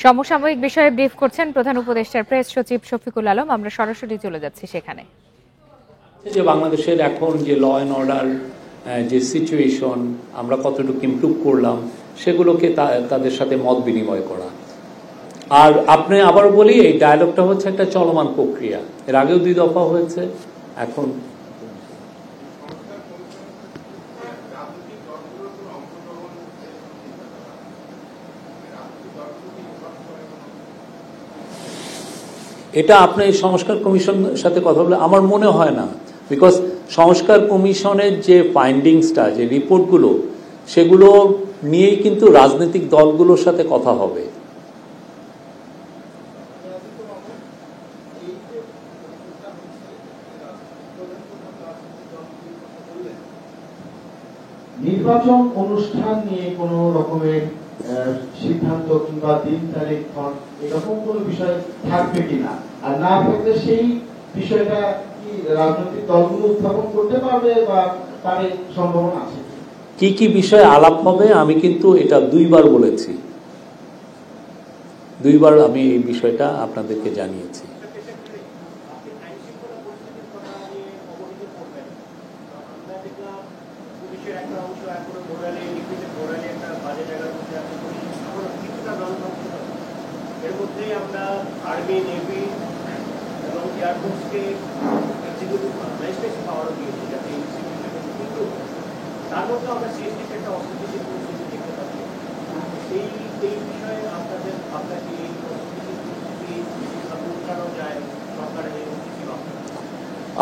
সমসাময়িক বিষয়ে ব্রিফ করছেন প্রধান উপদেষ্টার প্রেস সচিব শফিকুল আলম। আমরা সরাসরি চলে যাচ্ছি সেখানে। যে বাংলাদেশের এখন যে ল অ্যান্ড অর্ডার যে সিচুয়েশন, আমরা কতটুকু ইমপ্রুভ করলাম, সেগুলোকে তাদের সাথে মত বিনিময় করা। আর আপনি আবার বলি, এই ডায়ালগটা হচ্ছে একটা চলমান প্রক্রিয়া। এর আগেও 2 দফা হয়েছে। এখন এটা আপনি সংস্কার কমিশনের সাথে কথা বলে আমার মনে হয় না, বিকজ সংস্কার কমিশনের যে ফাইন্ডিংসটা, যে রিপোর্টগুলো, সেগুলো নিয়েই কিন্তু রাজনৈতিক দলগুলোর সাথে কথা হবে। নির্বাচন অনুষ্ঠান নিয়ে কোন রকমের সিদ্ধান্ত কিংবা দিন তারিখ এরকম কোন বিষয় থাকবে কিনা, আর না থাকলে সেই বিষয়টা কি রাজনৈতিক দলগুলো উত্থাপন করতে পারবে বা তার সম্ভাবনা আছে? কি কি বিষয়ে আলাপ হবে আমি কিন্তু এটা 2 বার বলেছি, 2 বার আমি এই বিষয়টা আপনাদেরকে জানিয়েছি।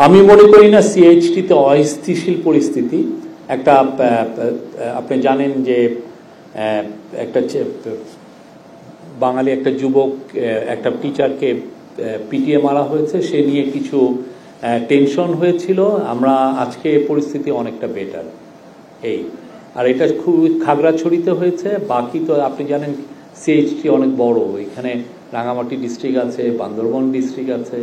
আমি মনে করি না সিএইচটিতে অস্থিতিশীল পরিস্থিতি। একটা আপনি জানেন যে একটা বাঙালি একটা যুবক একটা টিচারকে পিটিয়ে মারা হয়েছে, সে নিয়ে কিছু টেনশন হয়েছিল। আমরা আজকে পরিস্থিতি অনেকটা বেটার। এই আর এটা খুব খাগড়াছড়িতে হয়েছে। বাকি তো আপনি জানেন সিএইচটি অনেক বড়, এখানে রাঙামাটি ডিস্ট্রিক্ট আছে, বান্দরবান ডিস্ট্রিক্ট আছে।